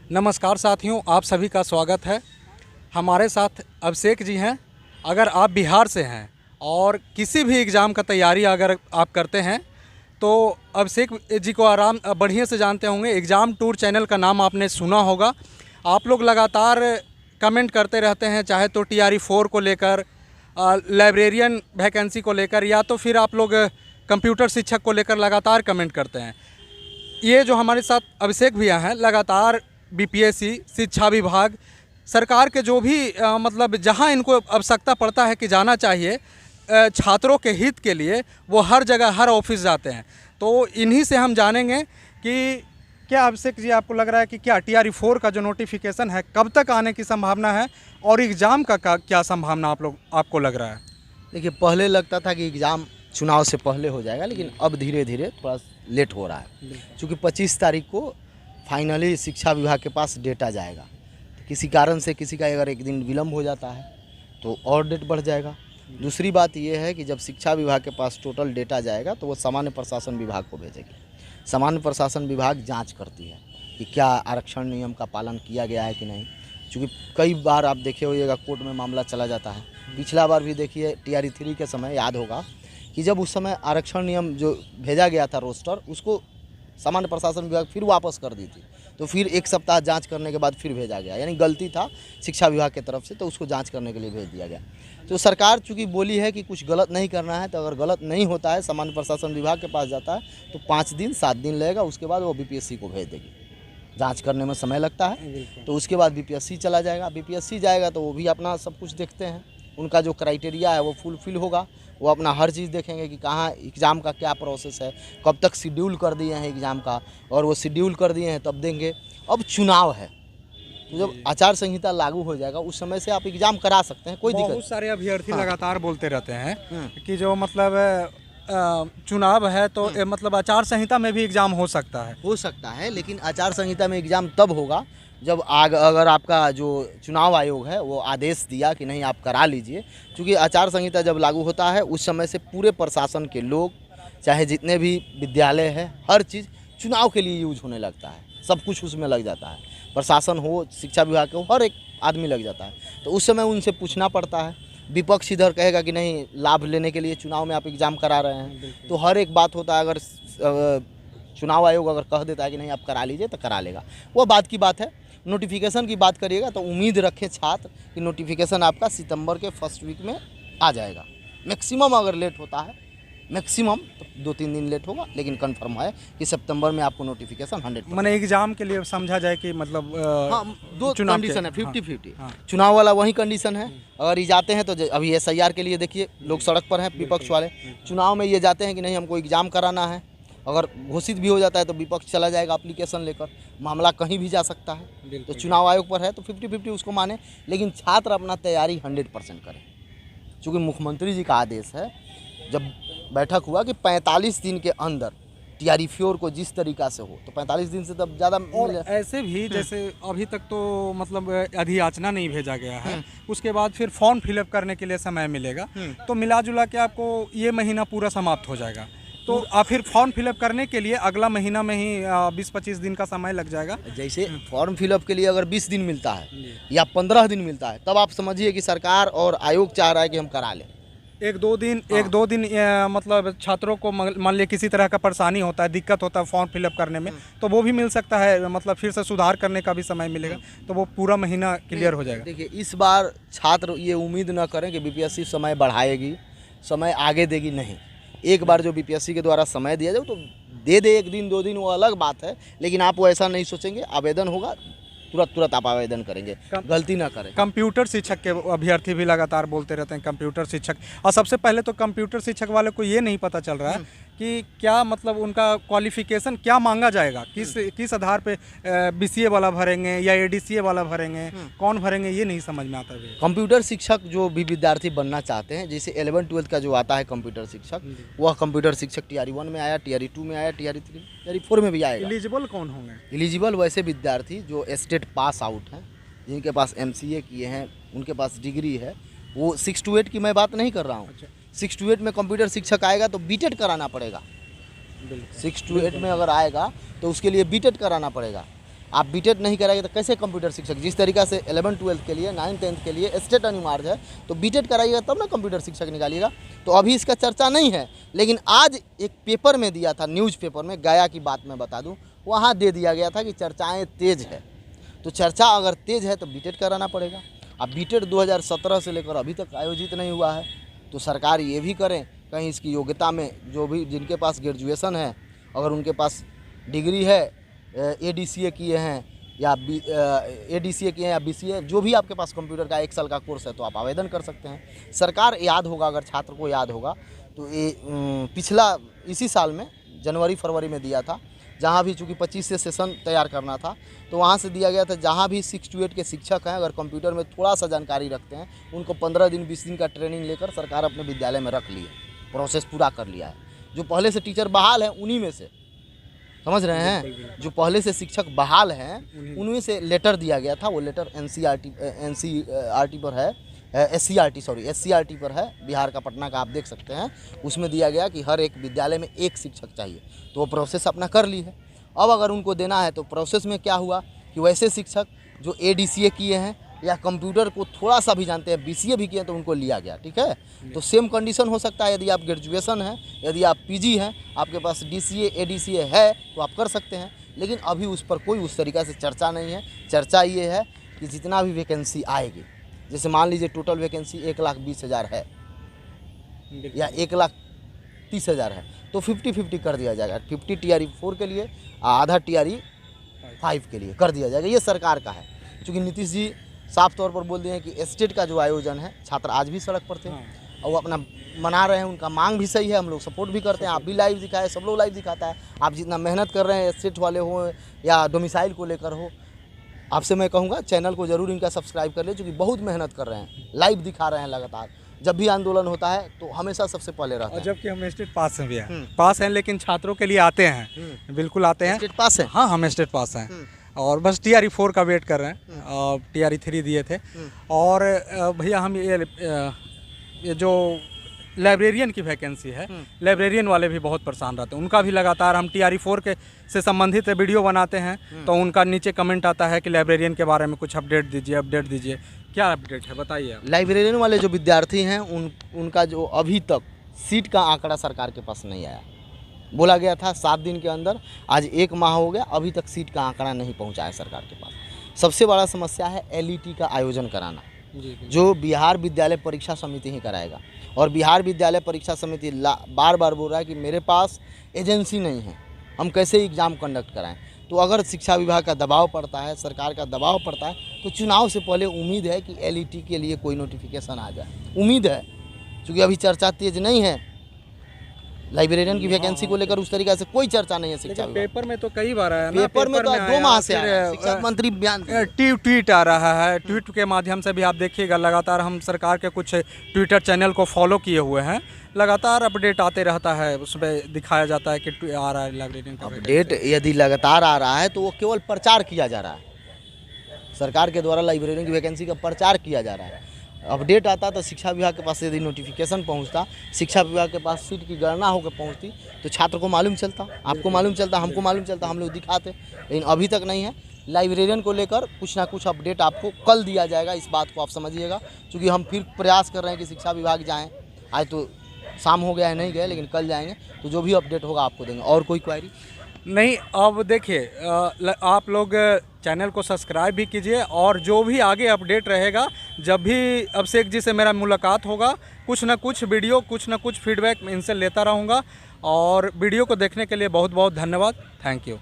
नमस्कार साथियों, आप सभी का स्वागत है। हमारे साथ अभिषेक जी हैं। अगर आप बिहार से हैं और किसी भी एग्ज़ाम का तैयारी अगर आप करते हैं तो अभिषेक जी को आराम बढ़िया से जानते होंगे। एग्ज़ाम टूर चैनल का नाम आपने सुना होगा। आप लोग लगातार कमेंट करते रहते हैं, चाहे तो TRE-4 को लेकर, लाइब्रेरियन वैकेंसी को लेकर, या तो फिर आप लोग कंप्यूटर शिक्षक को लेकर लगातार कमेंट करते हैं। ये जो हमारे साथ अभिषेक भैया हैं, लगातार BPSC, शिक्षा विभाग, सरकार के जो भी मतलब जहां इनको आवश्यकता पड़ता है कि जाना चाहिए छात्रों के हित के लिए, वो हर जगह हर ऑफिस जाते हैं। तो इन्हीं से हम जानेंगे कि क्या अभिषेक जी आपको लग रहा है कि क्या TRE-4 का जो नोटिफिकेशन है कब तक आने की संभावना है, और एग्ज़ाम का क्या संभावना आपको लग रहा है? देखिए, पहले लगता था कि एग्ज़ाम चुनाव से पहले हो जाएगा, लेकिन अब धीरे धीरे थोड़ा लेट हो रहा है। क्योंकि 25 तारीख को फाइनली शिक्षा विभाग के पास डेटा जाएगा। तो किसी कारण से किसी का अगर एक दिन विलम्ब हो जाता है तो और डेट बढ़ जाएगा। दूसरी बात यह है कि जब शिक्षा विभाग के पास टोटल डेटा जाएगा तो वो सामान्य प्रशासन विभाग को भेजेगी। सामान्य प्रशासन विभाग जांच करती है कि क्या आरक्षण नियम का पालन किया गया है कि नहीं। क्योंकि कई बार आप देखे होइएगा कोर्ट में मामला चला जाता है। पिछला बार भी देखिए TRE-3 के समय याद होगा कि जब उस समय आरक्षण नियम जो भेजा गया था रोस्टर, उसको सामान्य प्रशासन विभाग फिर वापस कर दी थी। तो फिर एक सप्ताह जांच करने के बाद फिर भेजा गया, यानी गलती था शिक्षा विभाग की तरफ से, तो उसको जांच करने के लिए भेज दिया गया। तो सरकार चूँकि बोली है कि कुछ गलत नहीं करना है, तो अगर गलत नहीं होता है सामान्य प्रशासन विभाग के पास जाता है तो 5 दिन 7 दिन लगेगा। उसके बाद वो BPSC को भेज देगी। जाँच करने में समय लगता है, तो उसके बाद BPSC चला जाएगा। BPSC जाएगा तो वो भी अपना सब कुछ देखते हैं, उनका जो क्राइटेरिया है वो फुलफिल होगा। वो अपना हर चीज़ देखेंगे कि कहाँ एग्ज़ाम का क्या प्रोसेस है, कब तक शेड्यूल कर दिए हैं एग्ज़ाम का, और वो शेड्यूल कर दिए हैं तब देंगे। अब चुनाव है तो जब आचार संहिता लागू हो जाएगा उस समय से आप एग्ज़ाम करा सकते हैं, कोई दिक्कत। बहुत सारे अभ्यर्थी लगातार बोलते रहते हैं कि जो मतलब चुनाव है तो मतलब आचार संहिता में भी एग्ज़ाम हो सकता है। लेकिन आचार संहिता में एग्ज़ाम तब होगा जब अगर आपका जो चुनाव आयोग है वो आदेश दिया कि नहीं आप करा लीजिए। क्योंकि आचार संहिता जब लागू होता है उस समय से पूरे प्रशासन के लोग, चाहे जितने भी विद्यालय है, हर चीज़ चुनाव के लिए यूज होने लगता है। सब कुछ उसमें लग जाता है, प्रशासन हो, शिक्षा विभाग हो, हर एक आदमी लग जाता है। तो उस समय उनसे पूछना पड़ता है। विपक्ष इधर कहेगा कि नहीं, लाभ लेने के लिए चुनाव में आप एग्ज़ाम करा रहे हैं, तो हर एक बात होता है। अगर चुनाव आयोग अगर कह देता है कि नहीं आप करा लीजिए तो करा लेगा, वो बात की बात है। नोटिफिकेशन की बात करिएगा तो उम्मीद रखें छात्र कि नोटिफिकेशन आपका सितंबर के फर्स्ट वीक में आ जाएगा। मैक्सिमम अगर लेट होता है, मैक्सिमम तो 2-3 दिन लेट होगा, लेकिन कंफर्म है कि सितंबर में आपको नोटिफिकेशन 100%। मैंने एग्ज़ाम के लिए समझा जाए कि मतलब हाँ, दो कंडीशन है, 50-50। हाँ। चुनाव वाला वही कंडीशन है। अगर ये जाते हैं तो अभी SIR के लिए देखिए लोग सड़क पर हैं, विपक्ष वाले। चुनाव में ये जाते हैं कि नहीं हमको एग्ज़ाम कराना है, अगर घोषित भी हो जाता है तो विपक्ष चला जाएगा एप्लीकेशन लेकर, मामला कहीं भी जा सकता है। तो चुनाव आयोग पर है तो 50-50 उसको माने, लेकिन छात्र अपना तैयारी 100% करें। चूँकि मुख्यमंत्री जी का आदेश है, जब बैठक हुआ कि 45 दिन के अंदर TRE-4 को जिस तरीक़ा से हो, तो 45 दिन से तब ज़्यादा। और ऐसे भी जैसे अभी तक तो मतलब अधियाचना नहीं भेजा गया है, उसके बाद फिर फॉर्म फिलअप करने के लिए समय मिलेगा, तो मिला जुला के आपको ये महीना पूरा समाप्त हो जाएगा। तो आप फिर फॉर्म फिलअप करने के लिए अगला महीना में ही 20-25 दिन का समय लग जाएगा। जैसे फॉर्म फिलअप के लिए अगर 20 दिन मिलता है या 15 दिन मिलता है, तब आप समझिए कि सरकार और आयोग चाह रहा है कि हम करा लें। एक दो दिन मतलब छात्रों को मान लिया किसी तरह का परेशानी होता है, दिक्कत होता है फॉर्म फिलअप करने में, तो वो भी मिल सकता है। मतलब फिर से सुधार करने का भी समय मिलेगा, तो वो पूरा महीना क्लियर हो जाएगा। देखिए, इस बार छात्र ये उम्मीद न करें कि BPSC समय बढ़ाएगी, समय आगे देगी। नहीं, एक बार जो BPSC के द्वारा समय दिया जाए तो दे दे, 1 दिन 2 दिन, वो अलग बात है। लेकिन आप वो ऐसा नहीं सोचेंगे, आवेदन होगा तुरंत आप आवेदन करेंगे, गलती ना करें। कंप्यूटर शिक्षक के अभ्यर्थी भी लगातार बोलते रहते हैं कंप्यूटर शिक्षक, और सबसे पहले तो कंप्यूटर शिक्षक वाले को ये नहीं पता चल रहा है कि क्या मतलब उनका क्वालिफिकेशन क्या मांगा जाएगा, किस आधार पे BCA वाला भरेंगे या ADCA वाला भरेंगे, कौन भरेंगे, ये नहीं समझ में आता है। कंप्यूटर शिक्षक जो भी विद्यार्थी बनना चाहते हैं, जैसे 11-12 का जो आता है कंप्यूटर शिक्षक, वह कंप्यूटर शिक्षक TRE-1 में आया, TRE-2 में आया, TRE-3, TRE-4 में भी आएगा। एलिजिबल कौन होंगे? एलिजिबल वैसे विद्यार्थी जो स्टेट पास आउट हैं, जिनके पास MCA किए हैं, उनके पास डिग्री है। वो 6 to 8 की मैं बात नहीं कर रहा हूँ। 6 to 8 में कंप्यूटर शिक्षक आएगा तो BTED कराना पड़ेगा। 6 to 8 में अगर आएगा तो उसके लिए BTED कराना पड़ेगा। आप बीटेड नहीं कराइए तो कैसे कंप्यूटर शिक्षक, जिस तरीक़ा से 11-12 के लिए 9-10 के लिए स्टेट अनिवार्य है, तो बीटेड कराइएगा तब ना कंप्यूटर शिक्षक निकालिएगा। तो अभी इसका चर्चा नहीं है, लेकिन आज एक पेपर में दिया था, न्यूज़ पेपर में, गया की बात मैं बता दूं, वहाँ दे दिया गया था कि चर्चाएँ तेज़ है। तो चर्चा अगर तेज़ है तो बीटेड कराना पड़ेगा। अब बीटेड 2017 से लेकर अभी तक आयोजित नहीं हुआ है, तो सरकार ये भी करें कहीं इसकी योग्यता में, जो भी जिनके पास ग्रेजुएशन है, अगर उनके पास डिग्री है, ADCA किए हैं या ADCA किए हैं या BCA, जो भी आपके पास कंप्यूटर का 1 साल का कोर्स है, तो आप आवेदन कर सकते हैं। सरकार याद होगा, अगर छात्र को याद होगा तो ये पिछला इसी साल में जनवरी-फरवरी में दिया था, जहाँ भी चूँकि 25 से सेशन तैयार करना था, तो वहाँ से दिया गया था जहाँ भी 6 to 8 के शिक्षक हैं, अगर कंप्यूटर में थोड़ा सा जानकारी रखते हैं, उनको 15 दिन 20 दिन का ट्रेनिंग लेकर सरकार अपने विद्यालय में रख ली है, प्रोसेस पूरा कर लिया है। जो पहले से टीचर बहाल हैं उन्हीं में से, समझ रहे हैं, जो पहले से शिक्षक बहाल हैं उनमें से लेटर दिया गया था। वो लेटर NCERT पर है, SCERT पर है, बिहार का, पटना का, आप देख सकते हैं। उसमें दिया गया कि हर एक विद्यालय में 1 शिक्षक चाहिए, तो वो प्रोसेस अपना कर ली है। अब अगर उनको देना है तो प्रोसेस में क्या हुआ कि वैसे शिक्षक जो ADCA किए हैं या कंप्यूटर को थोड़ा सा भी जानते हैं, BCA भी किए हैं, तो उनको लिया गया। ठीक है, तो सेम कंडीशन हो सकता है, यदि आप ग्रेजुएशन है, यदि आप PG हैं, आपके पास DCA ADCA है तो आप कर सकते हैं। लेकिन अभी उस पर कोई उस तरीक़ा से चर्चा नहीं है। चर्चा ये है कि जितना भी वैकेंसी आएगी, जैसे मान लीजिए टोटल वैकेंसी 1,20,000 है या 1,30,000 है, तो 50-50 कर दिया जाएगा। 50 TRE 4 के लिए, आधा TRE 5 के लिए कर दिया जाएगा। ये सरकार का है, क्योंकि नीतीश जी साफ तौर पर बोल दिए हैं कि स्टेट का जो आयोजन है, छात्र आज भी सड़क पर थे और वो अपना मना रहे हैं, उनका मांग भी सही है, हम लोग सपोर्ट भी करते हैं। आप भी लाइव दिखाए, सब लोग लाइव दिखाता है। आप जितना मेहनत कर रहे हैं, स्टेट वाले हो या डोमिसाइल को लेकर हो, आपसे मैं कहूँगा चैनल को ज़रूर इनका सब्सक्राइब कर ले, क्योंकि बहुत मेहनत कर रहे हैं, लाइव दिखा रहे हैं लगातार। जब भी आंदोलन होता है तो हमेशा सबसे पहले रहता है। जबकि हम स्टेट पास हैं भी हैं, पास हैं, लेकिन छात्रों के लिए आते हैं, बिल्कुल आते हैं। स्टेट पास है? हाँ, हम स्टेट पास हैं और बस TRE 4 का वेट कर रहे हैं। और TRE 3 दिए थे। और भैया हम ये जो लाइब्रेरियन की वैकेंसी है, लाइब्रेरियन वाले भी बहुत परेशान रहते हैं, उनका भी लगातार हम TRE 4 के से संबंधित वीडियो बनाते हैं, तो उनका नीचे कमेंट आता है कि लाइब्रेरियन के बारे में कुछ अपडेट दीजिए। क्या अपडेट है बताइए आप। लाइब्रेरियन वाले जो विद्यार्थी हैं उनका जो अभी तक सीट का आंकड़ा सरकार के पास नहीं आया। बोला गया था 7 दिन के अंदर, आज 1 माह हो गया, अभी तक सीट का आंकड़ा नहीं पहुंचा है सरकार के पास। सबसे बड़ा समस्या है LET का आयोजन कराना, जो बिहार विद्यालय परीक्षा समिति ही कराएगा। और बिहार विद्यालय परीक्षा समिति बार बार बोल रहा है कि मेरे पास एजेंसी नहीं है, हम कैसे एग्ज़ाम कंडक्ट कराएं। तो अगर शिक्षा विभाग का दबाव पड़ता है, सरकार का दबाव पड़ता है, तो चुनाव से पहले उम्मीद है कि LET के लिए कोई नोटिफिकेशन आ जाए। उम्मीद है, क्योंकि अभी चर्चा तेज नहीं है लाइब्रेरियन की वैकेंसी को लेकर, उस तरीके से कोई चर्चा नहीं है शिक्षा विभाग। पेपर में तो कई बार आया ना, पेपर में तो 2 माह से आया है, शिक्षा मंत्री बयान ट्वीट आ रहा है। ट्वीट के माध्यम से भी आप देखिएगा, लगातार हम सरकार के कुछ ट्विटर चैनल को फॉलो किए हुए हैं, लगातार अपडेट आते रहता है, उसमें दिखाया जाता है कि आ रहा है लाइब्रेरियन का अपडेट। यदि लगातार आ रहा है तो वो केवल प्रचार किया जा रहा है, सरकार के द्वारा लाइब्रेरियन की वैकेंसी का प्रचार किया जा रहा है। अपडेट आता तो शिक्षा विभाग के पास यदि नोटिफिकेशन पहुंचता, शिक्षा विभाग के पास सीट की गणना होकर पहुंचती, तो छात्र को मालूम चलता, आपको मालूम चलता, हमको मालूम चलता, हम लोग दिखाते। लेकिन अभी तक नहीं है। लाइब्रेरियन को लेकर कुछ ना कुछ अपडेट आपको कल दिया जाएगा, इस बात को आप समझिएगा, क्योंकि हम फिर प्रयास कर रहे हैं कि शिक्षा विभाग जाएँ। आज तो शाम हो गया है, नहीं गए, लेकिन कल जाएंगे, तो जो भी अपडेट होगा आपको देंगे। और कोई क्वायरी नहीं। अब देखिए, आप लोग चैनल को सब्सक्राइब भी कीजिए, और जो भी आगे अपडेट रहेगा, जब भी अभिषेक जी से मेरा मुलाकात होगा, कुछ ना कुछ वीडियो, कुछ ना कुछ फीडबैक मैं इनसे लेता रहूँगा। और वीडियो को देखने के लिए बहुत बहुत धन्यवाद। Thank you.